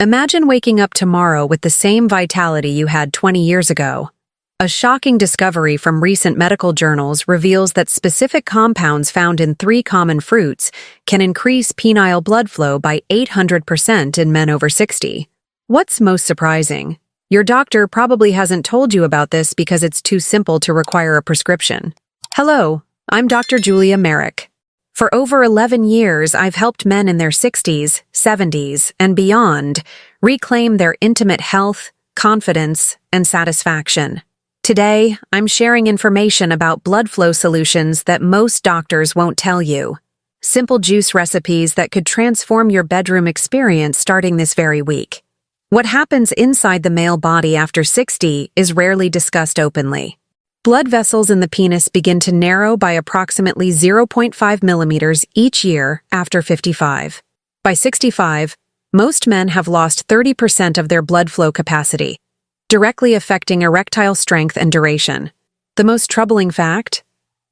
Imagine waking up tomorrow with the same vitality you had 20 years ago. A shocking discovery from recent medical journals reveals that specific compounds found in 3 common fruits can increase penile blood flow by 800% in men over 60. What's most surprising? Your doctor probably hasn't told you about this because it's too simple to require a prescription. Hello, I'm Dr. Julia Merrick. For over 11 years, I've helped men in their 60s, 70s, and beyond reclaim their intimate health, confidence, and satisfaction. Today, I'm sharing information about blood flow solutions that most doctors won't tell you. Simple juice recipes that could transform your bedroom experience starting this very week. What happens inside the male body after 60 is rarely discussed openly. Blood vessels in the penis begin to narrow by approximately 0.5 millimeters each year after 55. By 65, most men have lost 30% of their blood flow capacity, directly affecting erectile strength and duration. The most troubling fact?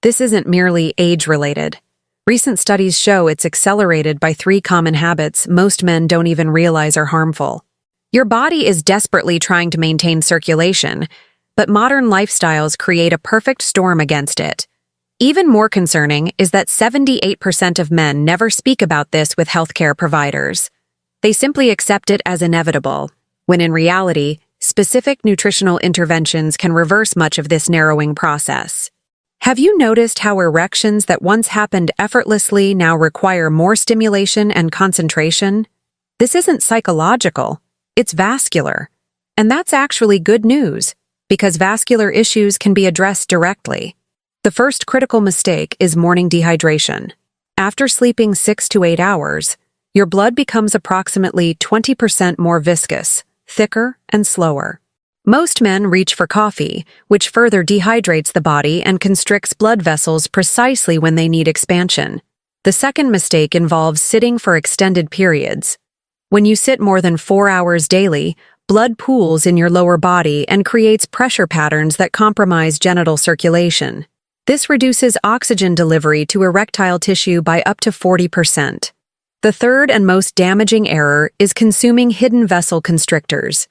This isn't merely age-related. Recent studies show it's accelerated by 3 common habits most men don't even realize are harmful. Your body is desperately trying to maintain circulation, but modern lifestyles create a perfect storm against it. Even more concerning is that 78% of men never speak about this with healthcare providers. They simply accept it as inevitable, when in reality, specific nutritional interventions can reverse much of this narrowing process. Have you noticed how erections that once happened effortlessly now require more stimulation and concentration? This isn't psychological, it's vascular. And that's actually good news, because vascular issues can be addressed directly. The first critical mistake is morning dehydration. After sleeping 6 to 8 hours, your blood becomes approximately 20% more viscous, thicker, and slower. Most men reach for coffee, which further dehydrates the body and constricts blood vessels precisely when they need expansion. The second mistake involves sitting for extended periods. When you sit more than 4 hours daily, blood pools in your lower body and creates pressure patterns that compromise genital circulation. This reduces oxygen delivery to erectile tissue by up to 40%. The third and most damaging error is consuming hidden vessel constrictors.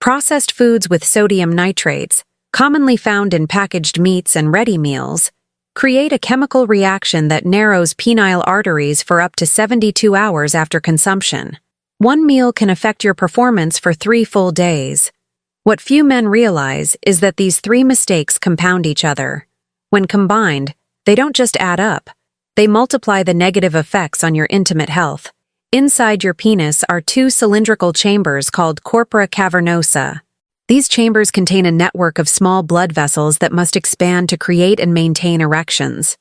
Processed foods with sodium nitrates, commonly found in packaged meats and ready meals, create a chemical reaction that narrows penile arteries for up to 72 hours after consumption. One meal can affect your performance for 3 full days. What few men realize is that these 3 mistakes compound each other. When combined, they don't just add up. They multiply the negative effects on your intimate health. Inside your penis are 2 cylindrical chambers called corpora cavernosa. These chambers contain a network of small blood vessels that must expand to create and maintain erections.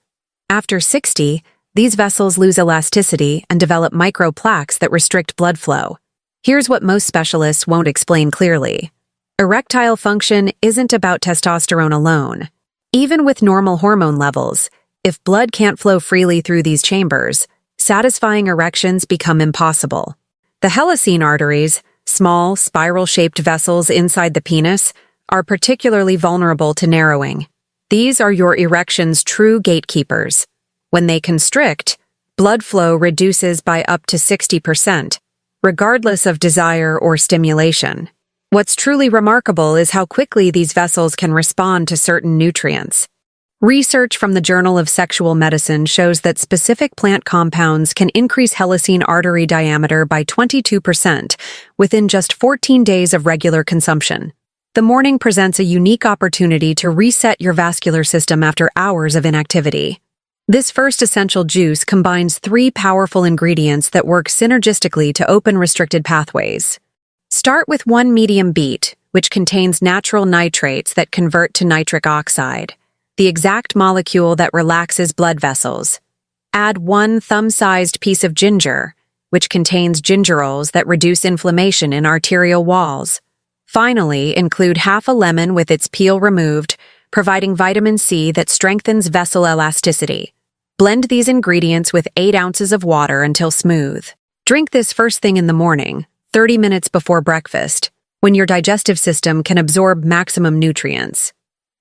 After 60, these vessels lose elasticity and develop microplaques that restrict blood flow. Here's what most specialists won't explain clearly. Erectile function isn't about testosterone alone. Even with normal hormone levels, if blood can't flow freely through these chambers, satisfying erections become impossible. The helicene arteries, small, spiral-shaped vessels inside the penis, are particularly vulnerable to narrowing. These are your erection's true gatekeepers. When they constrict, blood flow reduces by up to 60%, regardless of desire or stimulation. What's truly remarkable is how quickly these vessels can respond to certain nutrients. Research from the Journal of Sexual Medicine shows that specific plant compounds can increase helicene artery diameter by 22% within just 14 days of regular consumption. The morning presents a unique opportunity to reset your vascular system after hours of inactivity. This first essential juice combines 3 powerful ingredients that work synergistically to open restricted pathways. Start with 1 medium beet, which contains natural nitrates that convert to nitric oxide, the exact molecule that relaxes blood vessels. Add 1 thumb-sized piece of ginger, which contains gingerols that reduce inflammation in arterial walls. Finally, include half a lemon with its peel removed, providing vitamin C that strengthens vessel elasticity. Blend these ingredients with 8 ounces of water until smooth. Drink this first thing in the morning, 30 minutes before breakfast, when your digestive system can absorb maximum nutrients.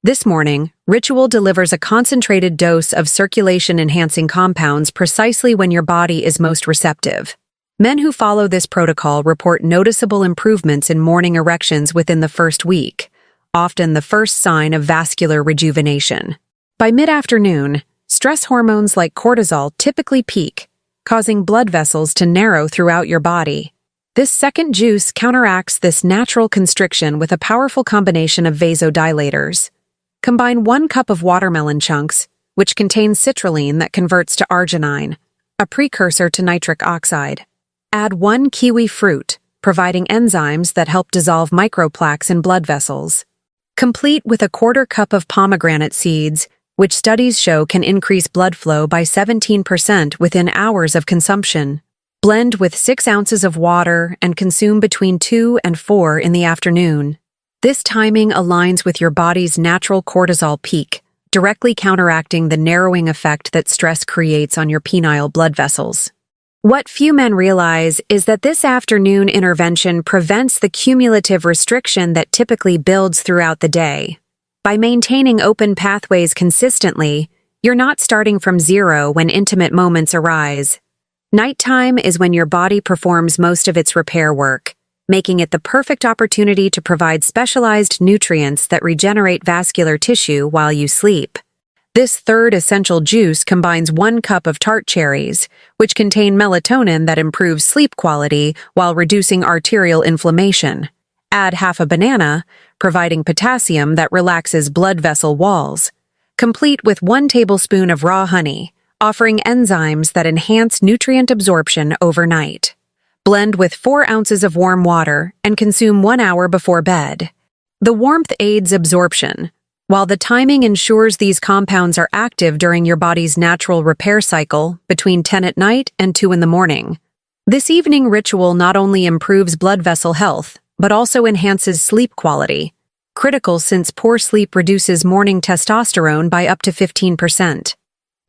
This morning, Ritual delivers a concentrated dose of circulation-enhancing compounds precisely when your body is most receptive. Men who follow this protocol report noticeable improvements in morning erections within the first week, often the first sign of vascular rejuvenation. By mid-afternoon, stress hormones like cortisol typically peak, causing blood vessels to narrow throughout your body. This second juice counteracts this natural constriction with a powerful combination of vasodilators. Combine 1 cup of watermelon chunks, which contains citrulline that converts to arginine, a precursor to nitric oxide. Add 1 kiwi fruit, providing enzymes that help dissolve microplaques in blood vessels. Complete with a 1/4 cup of pomegranate seeds, which studies show can increase blood flow by 17% within hours of consumption. Blend with 6 ounces of water and consume between 2 and 4 in the afternoon. This timing aligns with your body's natural cortisol peak, directly counteracting the narrowing effect that stress creates on your penile blood vessels. What few men realize is that this afternoon intervention prevents the cumulative restriction that typically builds throughout the day. By maintaining open pathways consistently, you're not starting from zero when intimate moments arise. Nighttime is when your body performs most of its repair work, making it the perfect opportunity to provide specialized nutrients that regenerate vascular tissue while you sleep. This third essential juice combines 1 cup of tart cherries, which contain melatonin that improves sleep quality while reducing arterial inflammation. Add half a banana, providing potassium that relaxes blood vessel walls. Complete with 1 tablespoon of raw honey, offering enzymes that enhance nutrient absorption overnight. Blend with 4 ounces of warm water and consume 1 hour before bed. The warmth aids absorption, while the timing ensures these compounds are active during your body's natural repair cycle between 10 at night and 2 in the morning. This evening ritual not only improves blood vessel health, but also enhances sleep quality, critical since poor sleep reduces morning testosterone by up to 15%.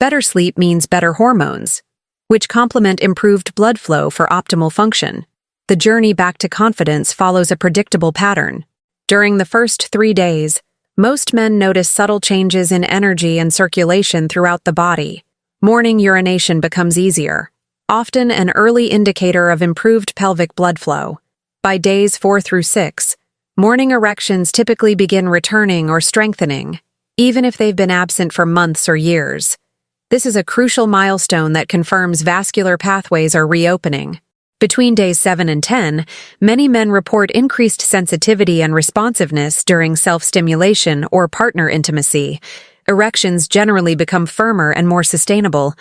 Better sleep means better hormones, which complement improved blood flow for optimal function. The journey back to confidence follows a predictable pattern. During the first 3 days, most men notice subtle changes in energy and circulation throughout the body. Morning urination becomes easier, often an early indicator of improved pelvic blood flow. By days 4 through 6, morning erections typically begin returning or strengthening, even if they've been absent for months or years. This is a crucial milestone that confirms vascular pathways are reopening. Between days 7 and 10, many men report increased sensitivity and responsiveness during self-stimulation or partner intimacy. Erections generally become firmer and more sustainable,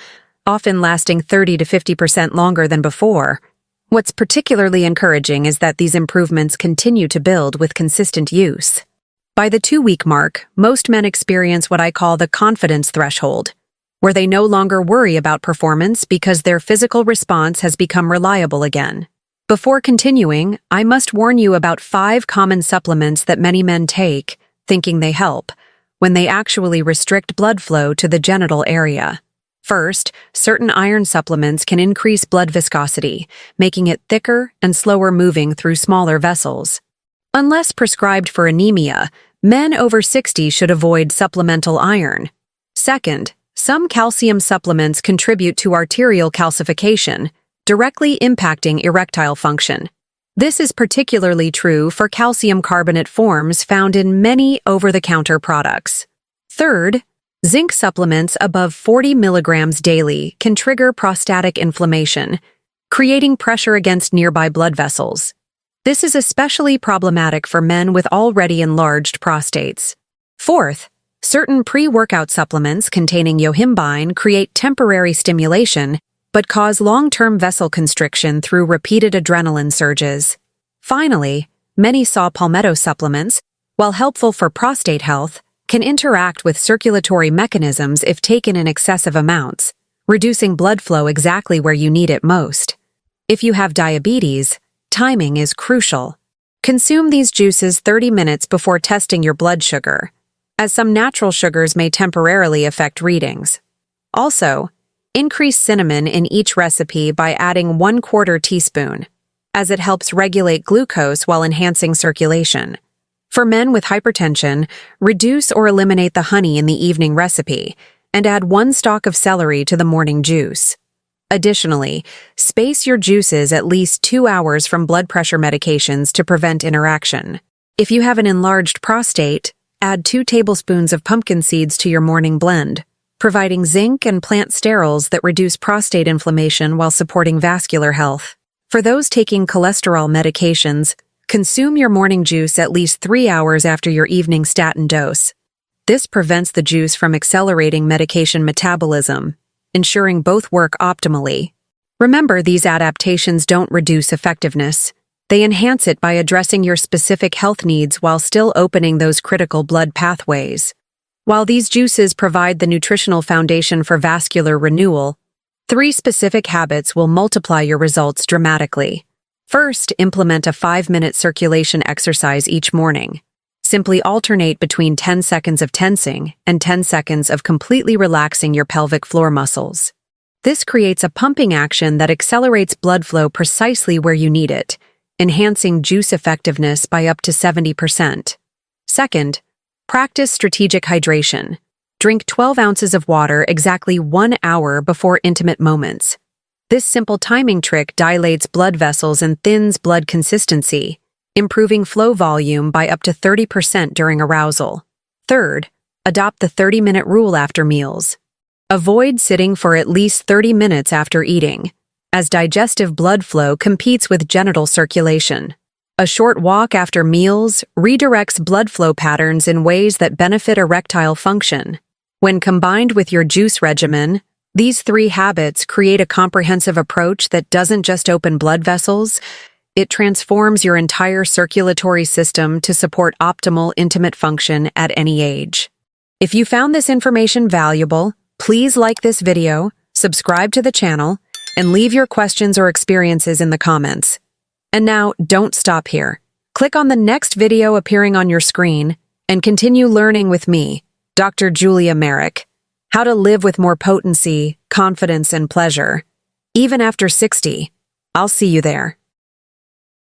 often lasting 30 to 50% longer than before. What's particularly encouraging is that these improvements continue to build with consistent use. By the 2-week mark, most men experience what I call the confidence threshold, where they no longer worry about performance because their physical response has become reliable again. Before continuing, I must warn you about 5 common supplements that many men take, thinking they help, when they actually restrict blood flow to the genital area. First, certain iron supplements can increase blood viscosity, making it thicker and slower moving through smaller vessels. Unless prescribed for anemia, men over 60 should avoid supplemental iron. Second, some calcium supplements contribute to arterial calcification, directly impacting erectile function. This is particularly true for calcium carbonate forms found in many over-the-counter products. Third, zinc supplements above 40 milligrams daily can trigger prostatic inflammation, creating pressure against nearby blood vessels. This is especially problematic for men with already enlarged prostates. Fourth, certain pre-workout supplements containing yohimbine create temporary stimulation but cause long-term vessel constriction through repeated adrenaline surges. Finally, many saw palmetto supplements, while helpful for prostate health, can interact with circulatory mechanisms if taken in excessive amounts, reducing blood flow exactly where you need it most. If you have diabetes, timing is crucial. Consume these juices 30 minutes before testing your blood sugar, as some natural sugars may temporarily affect readings. Also, increase cinnamon in each recipe by adding 1/4 teaspoon, as it helps regulate glucose while enhancing circulation. For men with hypertension, reduce or eliminate the honey in the evening recipe and add 1 stalk of celery to the morning juice. Additionally, space your juices at least 2 hours from blood pressure medications to prevent interaction. If you have an enlarged prostate, add 2 tablespoons of pumpkin seeds to your morning blend, providing zinc and plant sterols that reduce prostate inflammation while supporting vascular health. For those taking cholesterol medications, consume your morning juice at least 3 hours after your evening statin dose. This prevents the juice from accelerating medication metabolism, ensuring both work optimally. Remember, these adaptations don't reduce effectiveness. They enhance it by addressing your specific health needs while still opening those critical blood pathways. While these juices provide the nutritional foundation for vascular renewal, 3 specific habits will multiply your results dramatically. First, implement a 5-minute circulation exercise each morning. Simply alternate between 10 seconds of tensing and 10 seconds of completely relaxing your pelvic floor muscles. This creates a pumping action that accelerates blood flow precisely where you need it, enhancing juice effectiveness by up to 70%. Second, practice strategic hydration. Drink 12 ounces of water exactly 1 hour before intimate moments. This simple timing trick dilates blood vessels and thins blood consistency, improving flow volume by up to 30% during arousal. Third, adopt the 30-minute rule after meals. Avoid sitting for at least 30 minutes after eating, as digestive blood flow competes with genital circulation. A short walk after meals redirects blood flow patterns in ways that benefit erectile function. When combined with your juice regimen, these 3 habits create a comprehensive approach that doesn't just open blood vessels, it transforms your entire circulatory system to support optimal intimate function at any age. If you found this information valuable, please like this video, subscribe to the channel, and leave your questions or experiences in the comments. And now, don't stop here. Click on the next video appearing on your screen and continue learning with me, Dr. Julia Merrick, how to live with more potency, confidence, and pleasure. Even after 60, I'll see you there.